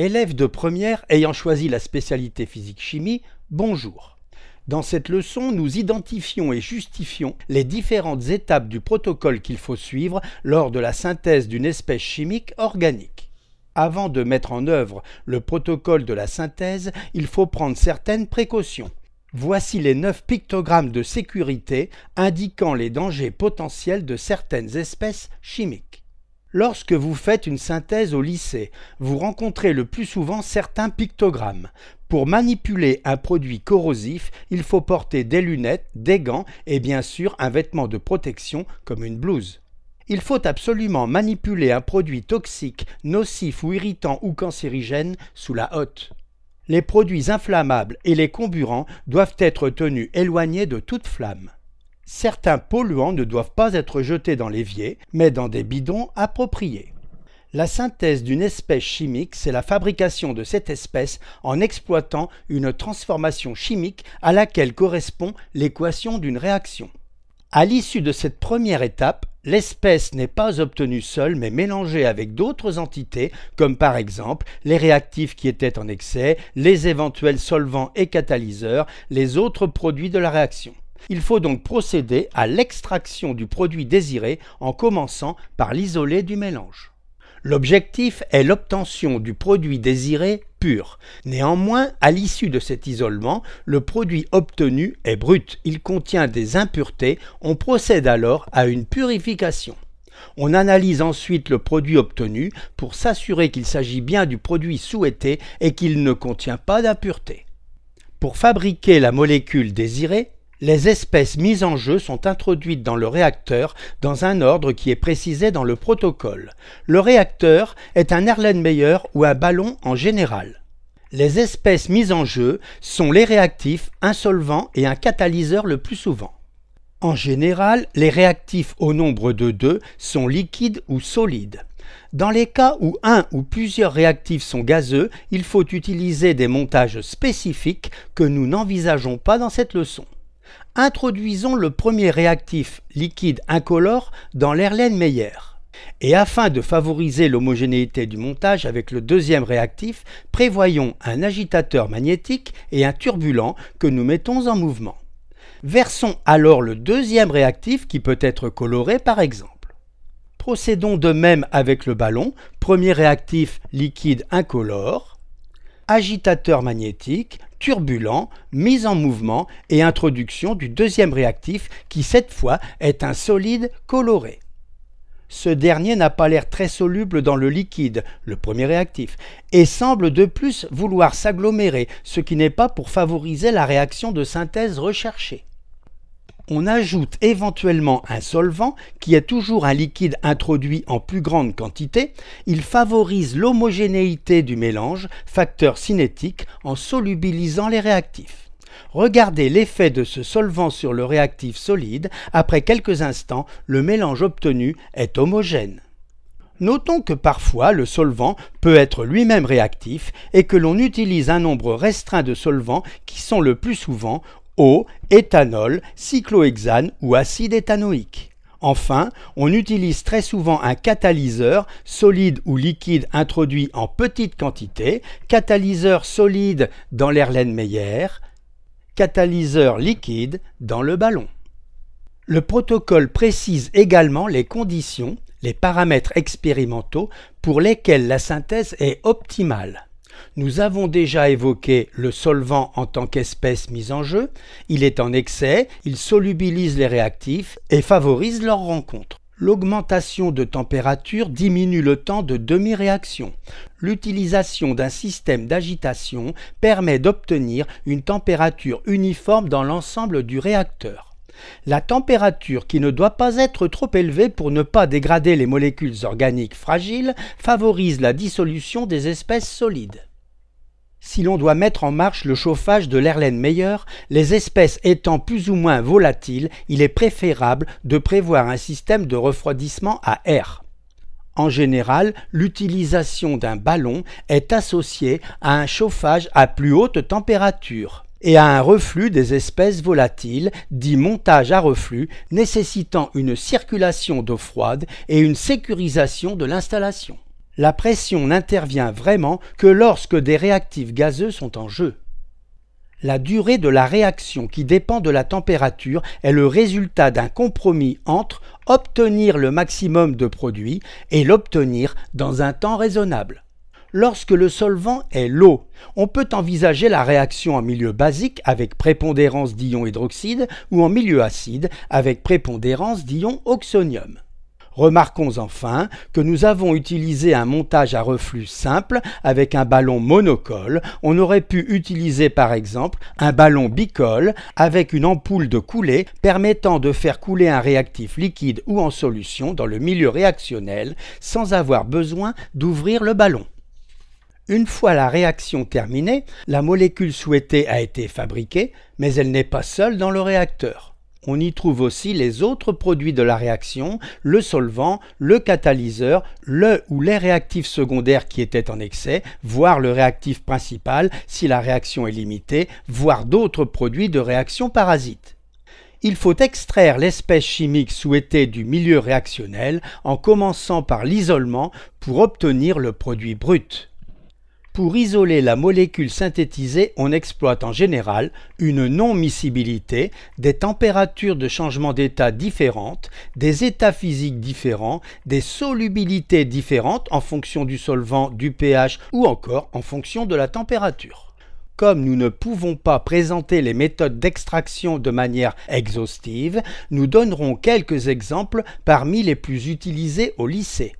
Élèves de première ayant choisi la spécialité physique-chimie, bonjour. Dans cette leçon, nous identifions et justifions les différentes étapes du protocole qu'il faut suivre lors de la synthèse d'une espèce chimique organique. Avant de mettre en œuvre le protocole de la synthèse, il faut prendre certaines précautions. Voici les 9 pictogrammes de sécurité indiquant les dangers potentiels de certaines espèces chimiques. Lorsque vous faites une synthèse au lycée, vous rencontrez le plus souvent certains pictogrammes. Pour manipuler un produit corrosif, il faut porter des lunettes, des gants et bien sûr un vêtement de protection comme une blouse. Il faut absolument manipuler un produit toxique, nocif ou irritant ou cancérigène sous la hotte. Les produits inflammables et les comburants doivent être tenus éloignés de toute flamme. Certains polluants ne doivent pas être jetés dans l'évier, mais dans des bidons appropriés. La synthèse d'une espèce chimique, c'est la fabrication de cette espèce en exploitant une transformation chimique à laquelle correspond l'équation d'une réaction. À l'issue de cette première étape, l'espèce n'est pas obtenue seule mais mélangée avec d'autres entités comme par exemple les réactifs qui étaient en excès, les éventuels solvants et catalyseurs, les autres produits de la réaction. Il faut donc procéder à l'extraction du produit désiré en commençant par l'isoler du mélange. L'objectif est l'obtention du produit désiré pur. Néanmoins, à l'issue de cet isolement, le produit obtenu est brut, il contient des impuretés, on procède alors à une purification. On analyse ensuite le produit obtenu pour s'assurer qu'il s'agit bien du produit souhaité et qu'il ne contient pas d'impuretés. Pour fabriquer la molécule désirée, les espèces mises en jeu sont introduites dans le réacteur dans un ordre qui est précisé dans le protocole. Le réacteur est un Erlenmeyer ou un ballon en général. Les espèces mises en jeu sont les réactifs, un solvant et un catalyseur le plus souvent. En général, les réactifs au nombre de 2 sont liquides ou solides. Dans les cas où un ou plusieurs réactifs sont gazeux, il faut utiliser des montages spécifiques que nous n'envisageons pas dans cette leçon. Introduisons le premier réactif liquide incolore dans l'Erlenmeyer. Et afin de favoriser l'homogénéité du montage avec le deuxième réactif, prévoyons un agitateur magnétique et un turbulent que nous mettons en mouvement. Versons alors le deuxième réactif qui peut être coloré par exemple. Procédons de même avec le ballon, premier réactif liquide incolore, agitateur magnétique, turbulent, mise en mouvement et introduction du deuxième réactif qui cette fois est un solide coloré. Ce dernier n'a pas l'air très soluble dans le liquide, le premier réactif, et semble de plus vouloir s'agglomérer, ce qui n'est pas pour favoriser la réaction de synthèse recherchée. On ajoute éventuellement un solvant qui est toujours un liquide introduit en plus grande quantité. Il favorise l'homogénéité du mélange, facteur cinétique, en solubilisant les réactifs. Regardez l'effet de ce solvant sur le réactif solide. Après quelques instants, le mélange obtenu est homogène. Notons que parfois le solvant peut être lui-même réactif et que l'on utilise un nombre restreint de solvants qui sont le plus souvent eau, éthanol, cyclohexane ou acide éthanoïque. Enfin, on utilise très souvent un catalyseur, solide ou liquide introduit en petite quantité, catalyseur solide dans l'Erlenmeyer, catalyseur liquide dans le ballon. Le protocole précise également les conditions, les paramètres expérimentaux pour lesquels la synthèse est optimale. Nous avons déjà évoqué le solvant en tant qu'espèce mise en jeu. Il est en excès, il solubilise les réactifs et favorise leur rencontre. L'augmentation de température diminue le temps de demi-réaction. L'utilisation d'un système d'agitation permet d'obtenir une température uniforme dans l'ensemble du réacteur. La température, qui ne doit pas être trop élevée pour ne pas dégrader les molécules organiques fragiles, favorise la dissolution des espèces solides. Si l'on doit mettre en marche le chauffage de l'Erlenmeyer, les espèces étant plus ou moins volatiles, il est préférable de prévoir un système de refroidissement à air. En général, l'utilisation d'un ballon est associée à un chauffage à plus haute température et à un reflux des espèces volatiles, dit montage à reflux, nécessitant une circulation d'eau froide et une sécurisation de l'installation. La pression n'intervient vraiment que lorsque des réactifs gazeux sont en jeu. La durée de la réaction qui dépend de la température est le résultat d'un compromis entre obtenir le maximum de produit et l'obtenir dans un temps raisonnable. Lorsque le solvant est l'eau, on peut envisager la réaction en milieu basique avec prépondérance d'ion hydroxyde ou en milieu acide avec prépondérance d'ion oxonium. Remarquons enfin que nous avons utilisé un montage à reflux simple avec un ballon monocole. On aurait pu utiliser par exemple un ballon bicole avec une ampoule de coulée permettant de faire couler un réactif liquide ou en solution dans le milieu réactionnel sans avoir besoin d'ouvrir le ballon. Une fois la réaction terminée, la molécule souhaitée a été fabriquée, mais elle n'est pas seule dans le réacteur. On y trouve aussi les autres produits de la réaction, le solvant, le catalyseur, le ou les réactifs secondaires qui étaient en excès, voire le réactif principal si la réaction est limitée, voire d'autres produits de réaction parasite. Il faut extraire l'espèce chimique souhaitée du milieu réactionnel en commençant par l'isolement pour obtenir le produit brut. Pour isoler la molécule synthétisée, on exploite en général une non-miscibilité, des températures de changement d'état différentes, des états physiques différents, des solubilités différentes en fonction du solvant, du pH ou encore en fonction de la température. Comme nous ne pouvons pas présenter les méthodes d'extraction de manière exhaustive, nous donnerons quelques exemples parmi les plus utilisés au lycée.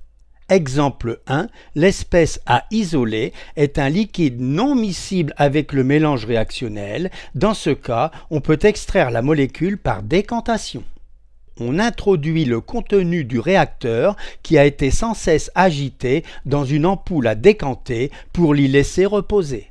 Exemple 1, l'espèce à isoler est un liquide non miscible avec le mélange réactionnel. Dans ce cas, on peut extraire la molécule par décantation. On introduit le contenu du réacteur qui a été sans cesse agité dans une ampoule à décanter pour l'y laisser reposer.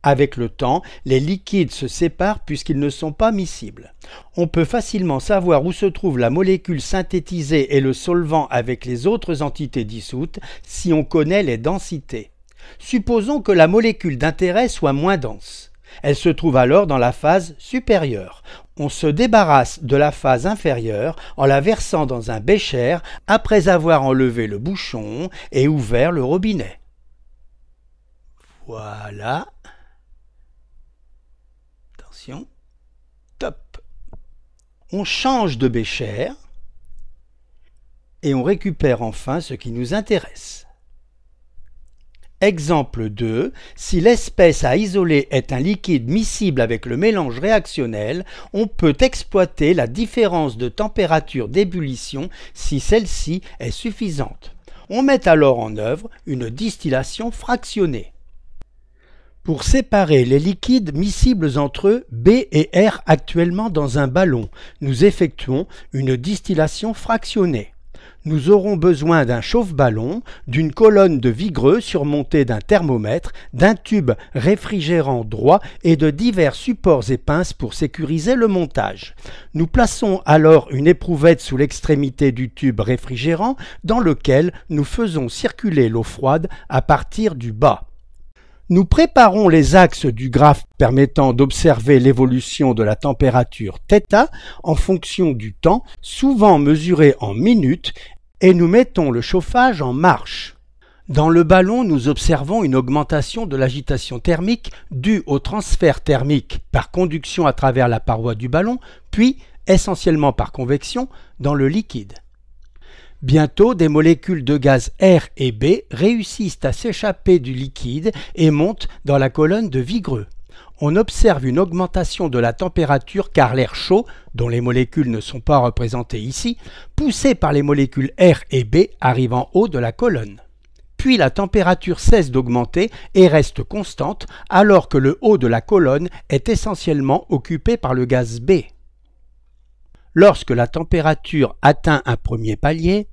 Avec le temps, les liquides se séparent puisqu'ils ne sont pas miscibles. On peut facilement savoir où se trouve la molécule synthétisée et le solvant avec les autres entités dissoutes si on connaît les densités. Supposons que la molécule d'intérêt soit moins dense. Elle se trouve alors dans la phase supérieure. On se débarrasse de la phase inférieure en la versant dans un bécher après avoir enlevé le bouchon et ouvert le robinet. Voilà. Attention. Top. On change de bécher et on récupère enfin ce qui nous intéresse. Exemple 2, si l'espèce à isoler est un liquide miscible avec le mélange réactionnel, on peut exploiter la différence de température d'ébullition si celle-ci est suffisante. On met alors en œuvre une distillation fractionnée. Pour séparer les liquides miscibles entre eux, B et R actuellement dans un ballon, nous effectuons une distillation fractionnée. Nous aurons besoin d'un chauffe-ballon, d'une colonne de Vigreux surmontée d'un thermomètre, d'un tube réfrigérant droit et de divers supports et pinces pour sécuriser le montage. Nous plaçons alors une éprouvette sous l'extrémité du tube réfrigérant dans lequel nous faisons circuler l'eau froide à partir du bas. Nous préparons les axes du graphe permettant d'observer l'évolution de la température θ en fonction du temps, souvent mesuré en minutes, et nous mettons le chauffage en marche. Dans le ballon, nous observons une augmentation de l'agitation thermique due au transfert thermique par conduction à travers la paroi du ballon, puis, essentiellement par convection, dans le liquide. Bientôt, des molécules de gaz R et B réussissent à s'échapper du liquide et montent dans la colonne de Vigreux. On observe une augmentation de la température car l'air chaud, dont les molécules ne sont pas représentées ici, poussé par les molécules R et B arrive en haut de la colonne. Puis la température cesse d'augmenter et reste constante alors que le haut de la colonne est essentiellement occupé par le gaz B. Lorsque la température atteint un premier palier,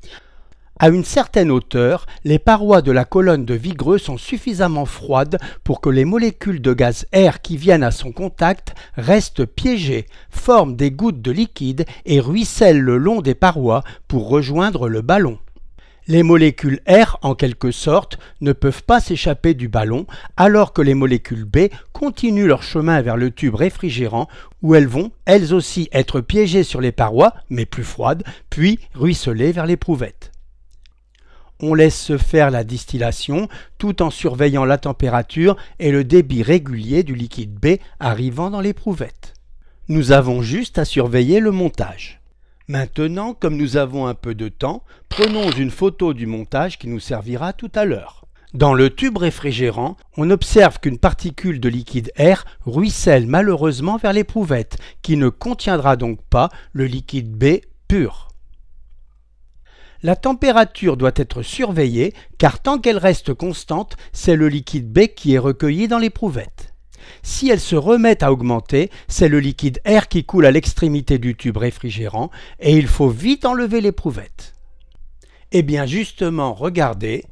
à une certaine hauteur, les parois de la colonne de Vigreux sont suffisamment froides pour que les molécules de gaz R qui viennent à son contact restent piégées, forment des gouttes de liquide et ruissellent le long des parois pour rejoindre le ballon. Les molécules R, en quelque sorte, ne peuvent pas s'échapper du ballon, alors que les molécules B continuent leur chemin vers le tube réfrigérant, où elles vont, elles aussi, être piégées sur les parois, mais plus froides, puis ruisseler vers l'éprouvette. On laisse se faire la distillation tout en surveillant la température et le débit régulier du liquide B arrivant dans l'éprouvette. Nous avons juste à surveiller le montage. Maintenant, comme nous avons un peu de temps, prenons une photo du montage qui nous servira tout à l'heure. Dans le tube réfrigérant, on observe qu'une particule de liquide air ruisselle malheureusement vers l'éprouvette, qui ne contiendra donc pas le liquide B pur. La température doit être surveillée car tant qu'elle reste constante, c'est le liquide B qui est recueilli dans l'éprouvette. Si elle se remet à augmenter, c'est le liquide air qui coule à l'extrémité du tube réfrigérant et il faut vite enlever l'éprouvette. Eh bien justement, regardez,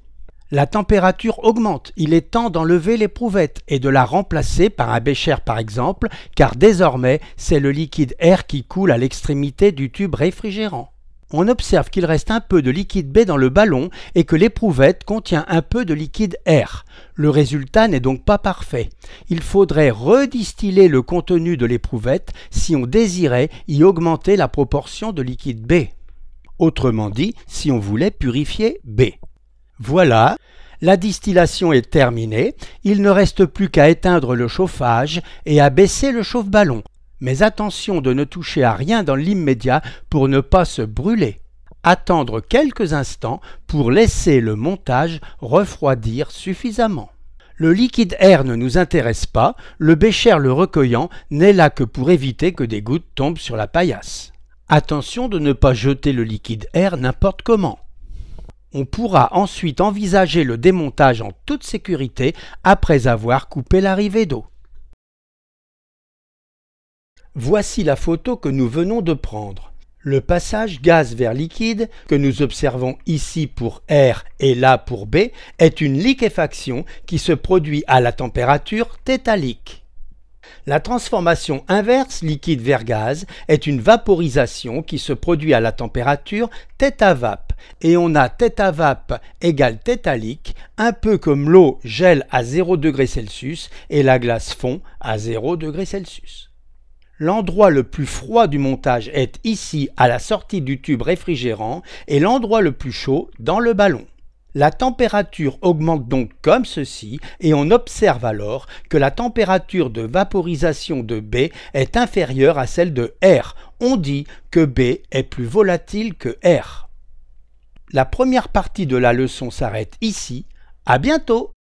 la température augmente. Il est temps d'enlever l'éprouvette et de la remplacer par un bécher par exemple, car désormais c'est le liquide air qui coule à l'extrémité du tube réfrigérant. On observe qu'il reste un peu de liquide B dans le ballon et que l'éprouvette contient un peu de liquide air. Le résultat n'est donc pas parfait. Il faudrait redistiller le contenu de l'éprouvette si on désirait y augmenter la proportion de liquide B. Autrement dit, si on voulait purifier B. Voilà, la distillation est terminée. Il ne reste plus qu'à éteindre le chauffage et à baisser le chauffe-ballon. Mais attention de ne toucher à rien dans l'immédiat pour ne pas se brûler. Attendre quelques instants pour laisser le montage refroidir suffisamment. Le liquide air ne nous intéresse pas, le bécher le recueillant n'est là que pour éviter que des gouttes tombent sur la paillasse. Attention de ne pas jeter le liquide air n'importe comment. On pourra ensuite envisager le démontage en toute sécurité après avoir coupé l'arrivée d'eau. Voici la photo que nous venons de prendre. Le passage gaz vers liquide, que nous observons ici pour R et là pour B, est une liquéfaction qui se produit à la température θ. La transformation inverse liquide vers gaz est une vaporisation qui se produit à la température θvap et on a θvap égale θ, un peu comme l'eau gèle à 0 degré Celsius et la glace fond à 0 degré Celsius. L'endroit le plus froid du montage est ici à la sortie du tube réfrigérant et l'endroit le plus chaud dans le ballon. La température augmente donc comme ceci et on observe alors que la température de vaporisation de B est inférieure à celle de R. On dit que B est plus volatile que R. La première partie de la leçon s'arrête ici. À bientôt!